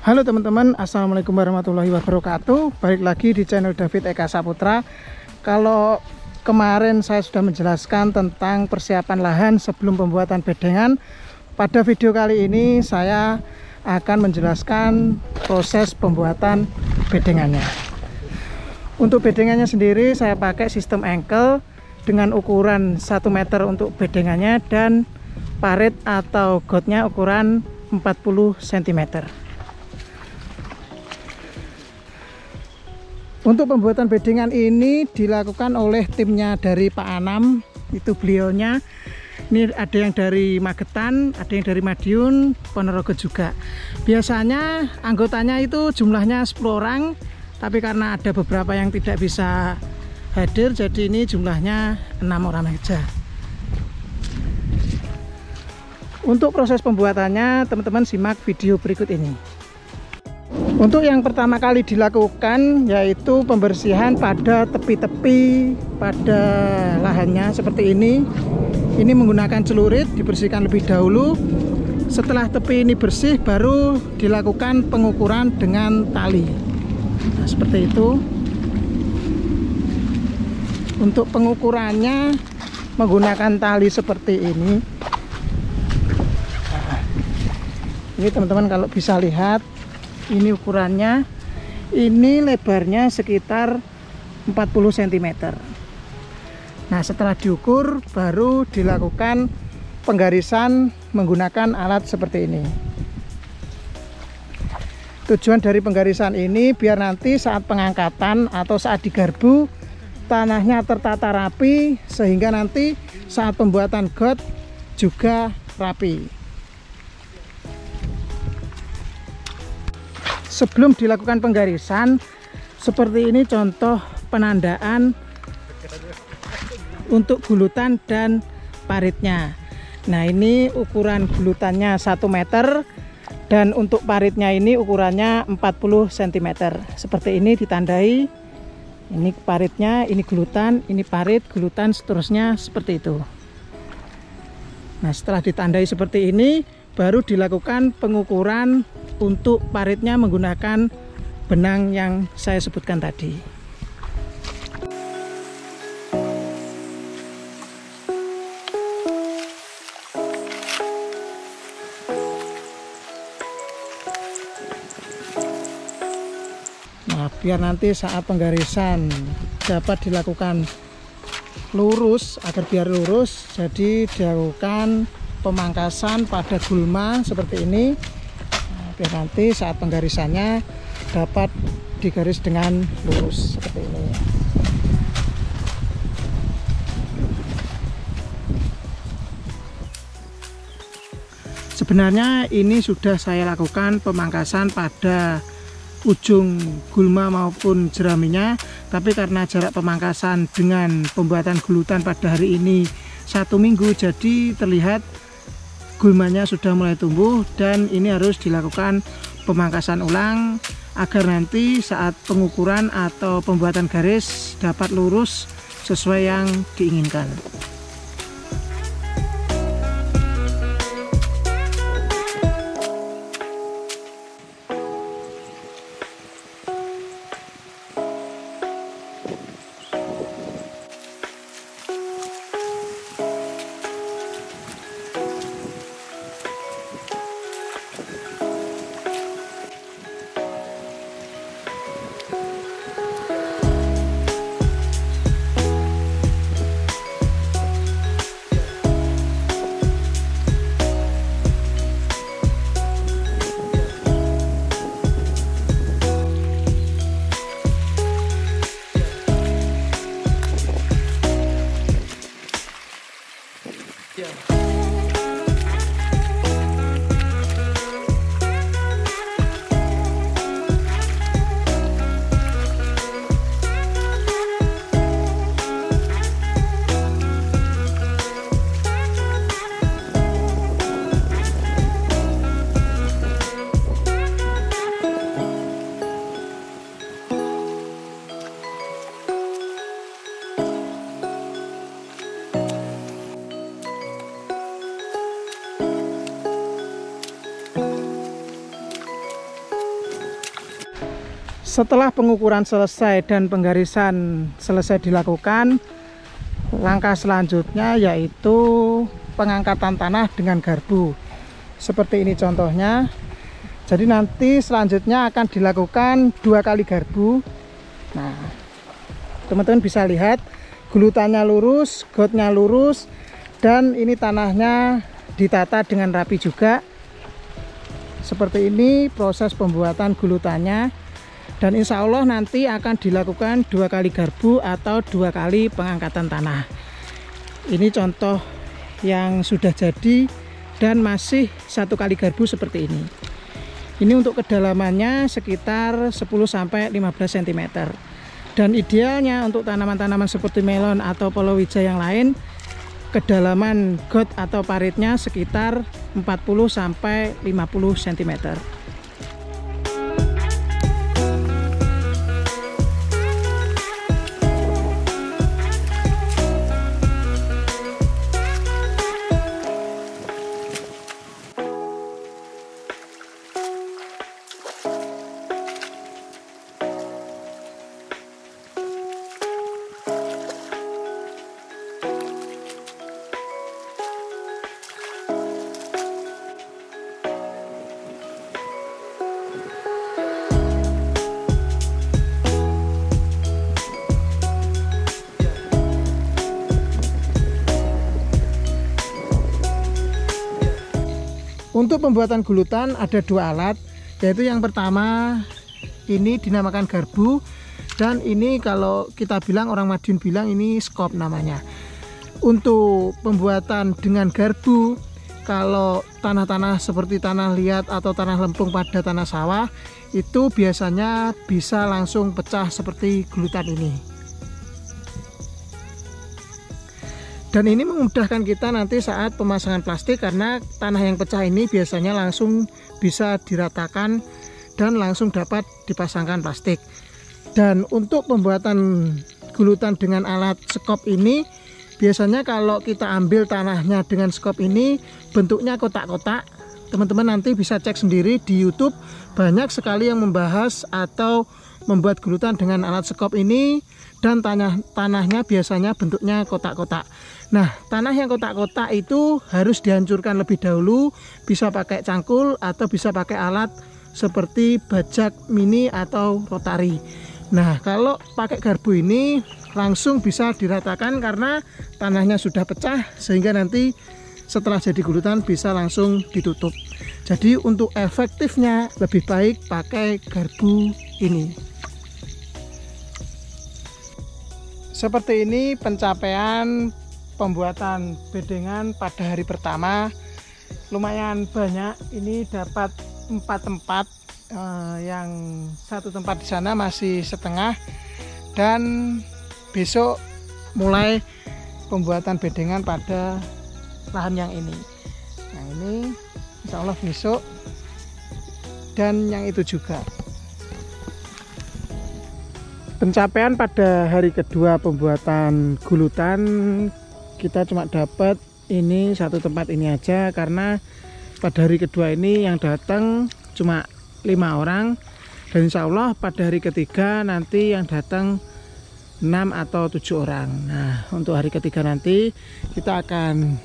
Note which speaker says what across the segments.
Speaker 1: Halo teman-teman, assalamualaikum warahmatullahi wabarakatuh. Balik lagi di channel David Eka Saputra. Kalau kemarin saya sudah menjelaskan tentang persiapan lahan sebelum pembuatan bedengan, pada video kali ini saya akan menjelaskan proses pembuatan bedengannya. Untuk bedengannya sendiri saya pakai sistem engkel dengan ukuran 1 meter untuk bedengannya dan parit atau gotnya ukuran 40 cm. Untuk pembuatan bedengan ini dilakukan oleh timnya dari Pak Anam, itu beliaunya. Ini ada yang dari Magetan, ada yang dari Madiun, Ponorogo juga. Biasanya anggotanya itu jumlahnya 10 orang, tapi karena ada beberapa yang tidak bisa hadir, jadi ini jumlahnya 6 orang saja. Untuk proses pembuatannya, teman-teman simak video berikut ini. Untuk yang pertama kali dilakukan yaitu pembersihan pada tepi-tepi pada lahannya seperti ini. Ini menggunakan celurit, dibersihkan lebih dahulu. Setelah tepi ini bersih baru dilakukan pengukuran dengan tali. Nah, seperti itu. Untuk pengukurannya menggunakan tali seperti ini. Nah, ini teman-teman kalau bisa lihat, ini ukurannya, ini lebarnya sekitar 40 cm. Nah, setelah diukur baru dilakukan penggarisan menggunakan alat seperti ini. Tujuan dari penggarisan ini biar nanti saat pengangkatan atau saat digarbu tanahnya tertata rapi, sehingga nanti saat pembuatan got juga rapi. Sebelum dilakukan penggarisan, seperti ini contoh penandaan untuk gulutan dan paritnya. Nah, ini ukuran gulutannya 1 meter dan untuk paritnya ini ukurannya 40 cm. Seperti ini ditandai. Ini paritnya, ini gulutan, ini parit, gulutan, seterusnya seperti itu. Nah, setelah ditandai seperti ini, baru dilakukan pengukuran untuk paritnya menggunakan benang yang saya sebutkan tadi. Nah, biar nanti saat penggarisan dapat dilakukan lurus, agar biar lurus, jadi dilakukan pemangkasan pada gulma seperti ini. Biar nanti saat penggarisannya dapat digaris dengan lurus seperti ini. Sebenarnya ini sudah saya lakukan pemangkasan pada ujung gulma maupun jeraminya, tapi karena jarak pemangkasan dengan pembuatan gulutan pada hari ini 1 minggu, jadi terlihat gulmanya sudah mulai tumbuh dan ini harus dilakukan pemangkasan ulang agar nanti saat pengukuran atau pembuatan garis dapat lurus sesuai yang diinginkan. Setelah pengukuran selesai dan penggarisan selesai dilakukan, langkah selanjutnya yaitu pengangkatan tanah dengan garbu. Seperti ini contohnya. Jadi nanti selanjutnya akan dilakukan 2 kali garbu. Nah, teman-teman bisa lihat gulutannya lurus, gotnya lurus, dan ini tanahnya ditata dengan rapi juga. Seperti ini proses pembuatan gulutannya. Dan insya Allah nanti akan dilakukan 2 kali garbu atau 2 kali pengangkatan tanah. Ini contoh yang sudah jadi dan masih 1 kali garbu seperti ini. Ini untuk kedalamannya sekitar 10-15 cm. Dan idealnya untuk tanaman-tanaman seperti melon atau palawija yang lain, kedalaman got atau paritnya sekitar 40-50 cm. Untuk pembuatan gulutan ada 2 alat, yaitu yang pertama ini dinamakan garbu, dan ini kalau kita bilang, orang Madiun bilang ini skop namanya. Untuk pembuatan dengan garbu, kalau tanah-tanah seperti tanah liat atau tanah lempung pada tanah sawah, itu biasanya bisa langsung pecah seperti gulutan ini. Dan ini memudahkan kita nanti saat pemasangan plastik, karena tanah yang pecah ini biasanya langsung bisa diratakan dan langsung dapat dipasangkan plastik. Dan untuk pembuatan gulutan dengan alat skop ini, biasanya kalau kita ambil tanahnya dengan skop ini bentuknya kotak-kotak. Teman-teman nanti bisa cek sendiri di YouTube, banyak sekali yang membahas atau membuat gulutan dengan alat skop ini, dan tanahnya biasanya bentuknya kotak-kotak. Nah, tanah yang kotak-kotak itu harus dihancurkan lebih dahulu, bisa pakai cangkul atau bisa pakai alat seperti bajak mini atau rotari. Nah, kalau pakai garbu ini langsung bisa diratakan karena tanahnya sudah pecah, sehingga nanti setelah jadi gulutan bisa langsung ditutup. Jadi untuk efektifnya lebih baik pakai garbu ini. Seperti ini pencapaian pembuatan bedengan pada hari pertama. Lumayan banyak, ini dapat 4 tempat, yang 1 tempat di sana masih setengah, dan besok mulai pembuatan bedengan pada lahan yang ini. Nah, ini insya Allah besok, dan yang itu juga. Pencapaian pada hari kedua pembuatan gulutan, kita cuma dapat ini 1 tempat ini aja, karena pada hari kedua ini yang datang cuma 5 orang, dan insya Allah pada hari ketiga nanti yang datang 6 atau 7 orang. Nah, untuk hari ketiga nanti kita akan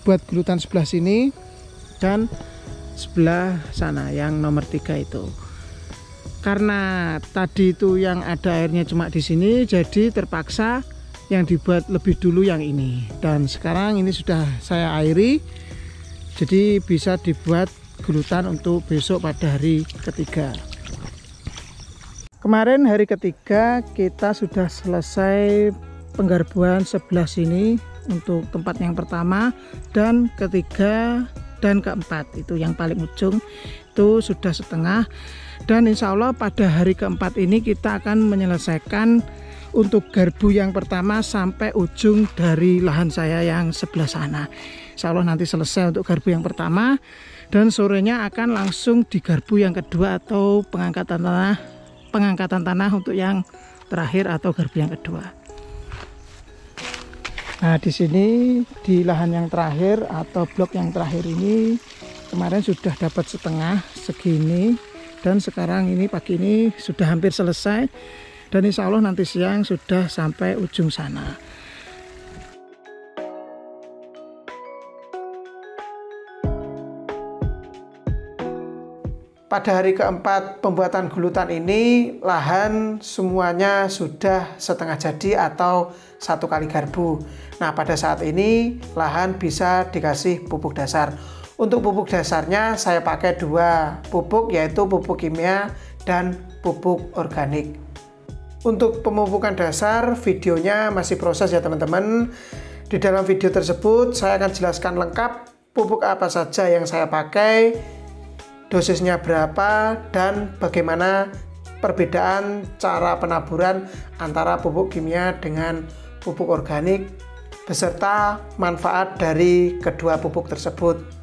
Speaker 1: buat gulutan sebelah sini dan sebelah sana yang nomor 3 itu. Karena tadi itu yang ada airnya cuma di sini, jadi terpaksa yang dibuat lebih dulu yang ini. Dan sekarang ini sudah saya airi, jadi bisa dibuat gulutan untuk besok pada hari ketiga. Kemarin hari ketiga kita sudah selesai penggarbuan sebelah sini untuk tempat yang pertama dan ketiga dan keempat, itu yang paling ujung itu sudah setengah. Dan insya Allah pada hari keempat ini kita akan menyelesaikan untuk garbu yang pertama sampai ujung dari lahan saya yang sebelah sana. Insya Allah nanti selesai untuk garbu yang pertama, dan sorenya akan langsung digarbu yang kedua atau pengangkatan tanah untuk yang terakhir atau garbu yang kedua. Nah, di sini di lahan yang terakhir atau blok yang terakhir ini kemarin sudah dapat setengah segini, Dan sekarang ini pagi ini sudah hampir selesai, dan insya Allah nanti siang sudah sampai ujung sana. Pada hari keempat pembuatan gulutan ini, lahan semuanya sudah setengah jadi atau 1 kali garbu. Nah, pada saat ini lahan bisa dikasih pupuk dasar. Untuk pupuk dasarnya saya pakai 2 pupuk, yaitu pupuk kimia dan pupuk organik. Untuk pemupukan dasar videonya masih proses ya teman-teman. Di dalam video tersebut saya akan jelaskan lengkap pupuk apa saja yang saya pakai, dosisnya berapa, dan bagaimana perbedaan cara penaburan antara pupuk kimia dengan pupuk organik beserta manfaat dari kedua pupuk tersebut.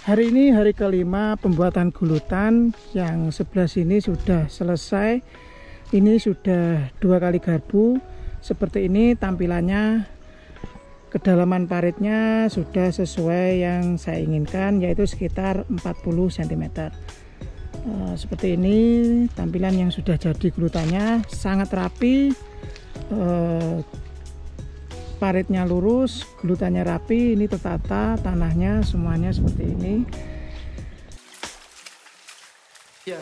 Speaker 1: Hari ini hari kelima pembuatan gulutan, yang sebelah sini sudah selesai. Ini sudah 2 kali garbu. Seperti ini tampilannya. Kedalaman paritnya sudah sesuai yang saya inginkan, yaitu sekitar 40 cm. Seperti ini tampilan yang sudah jadi gulutannya, sangat rapi. Paritnya lurus, gulutannya rapi, ini tertata, tanahnya semuanya seperti ini. Ya.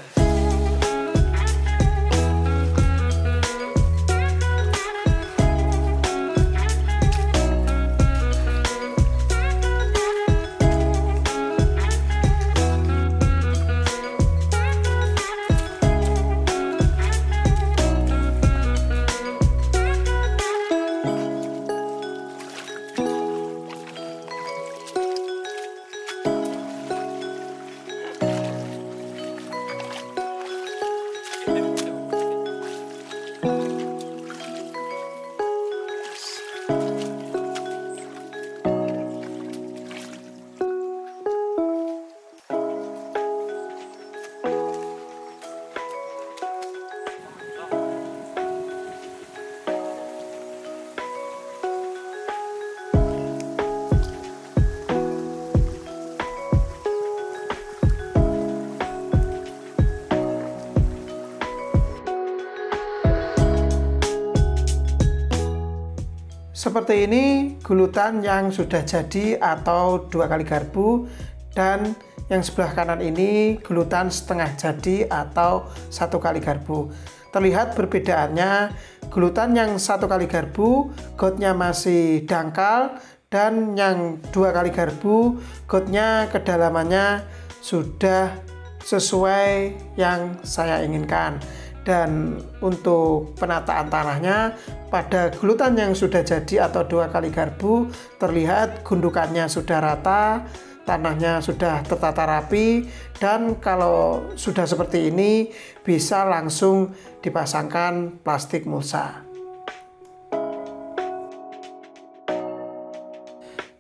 Speaker 1: Seperti ini gulutan yang sudah jadi atau 2 kali garbu, dan yang sebelah kanan ini gulutan setengah jadi atau 1 kali garbu. Terlihat perbedaannya, gulutan yang 1 kali garbu gotnya masih dangkal, dan yang 2 kali garbu gotnya kedalamannya sudah sesuai yang saya inginkan. Dan untuk penataan tanahnya, pada gulutan yang sudah jadi atau 2 kali garbu terlihat gundukannya sudah rata, tanahnya sudah tertata rapi, dan kalau sudah seperti ini bisa langsung dipasangkan plastik mulsa.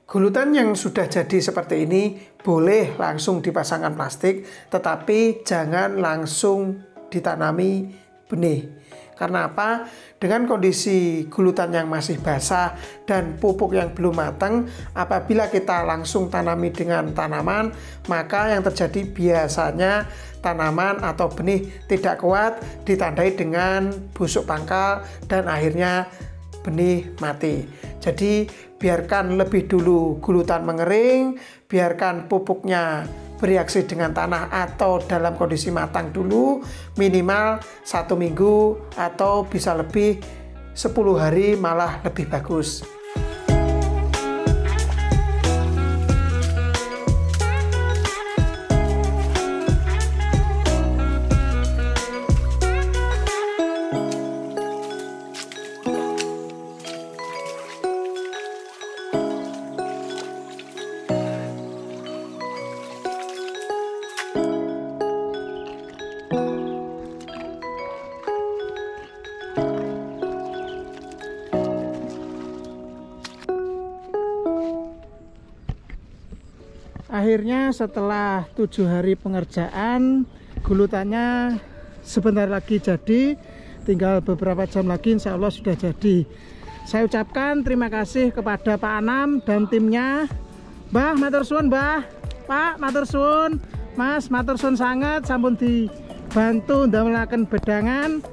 Speaker 1: Gulutan yang sudah jadi seperti ini boleh langsung dipasangkan plastik, tetapi jangan langsung ditanami benih. Karena apa? Dengan kondisi gulutan yang masih basah dan pupuk yang belum matang, apabila kita langsung tanami dengan tanaman, maka yang terjadi biasanya tanaman atau benih tidak kuat, ditandai dengan busuk pangkal, dan akhirnya benih mati. Jadi biarkan lebih dulu gulutan mengering, biarkan pupuknya bereaksi dengan tanah atau dalam kondisi matang dulu, minimal 1 minggu atau bisa lebih 10 hari, malah lebih bagus. Akhirnya setelah 7 hari pengerjaan, gulutannya sebentar lagi jadi, tinggal beberapa jam lagi insya Allah sudah jadi. Saya ucapkan terima kasih kepada Pak Anam dan timnya. Mbah matur suwun, Mbah. Pak matur suwun, Mas matur suwun sangat sampun dibantu ndamelaken bedangan.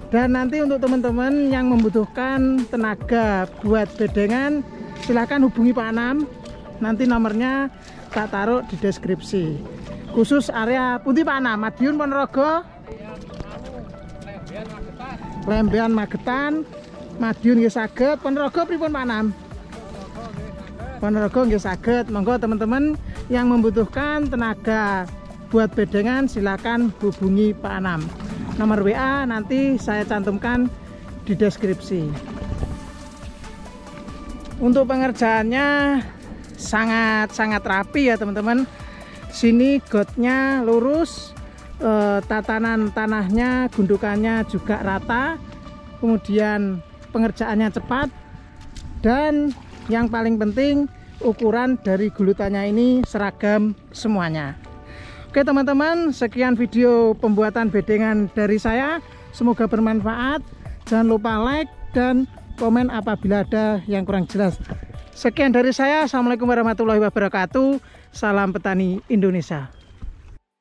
Speaker 1: Dan nanti untuk teman-teman yang membutuhkan tenaga buat bedengan, silahkan hubungi Pak Anam. Nanti nomornya tak taruh di deskripsi. Khusus area pundi Pak Anam? Madiun Ponorogo? Lembean Magetan. Madiun nggih saged, Ponorogo pripun Pak Anam? Ponorogo nggih saged. Monggo teman-teman yang membutuhkan tenaga buat bedengan silakan hubungi Pak Anam. Nomor WA nanti saya cantumkan di deskripsi. Untuk pengerjaannya sangat rapi ya teman-teman. Sini gotnya lurus, tatanan tanahnya, gundukannya juga rata. Kemudian pengerjaannya cepat, dan yang paling penting ukuran dari gulutannya ini seragam semuanya. Oke teman-teman, sekian video pembuatan bedengan dari saya, semoga bermanfaat. Jangan lupa like dan komen apabila ada yang kurang jelas. Sekian dari saya, assalamualaikum warahmatullahi wabarakatuh. Salam petani Indonesia.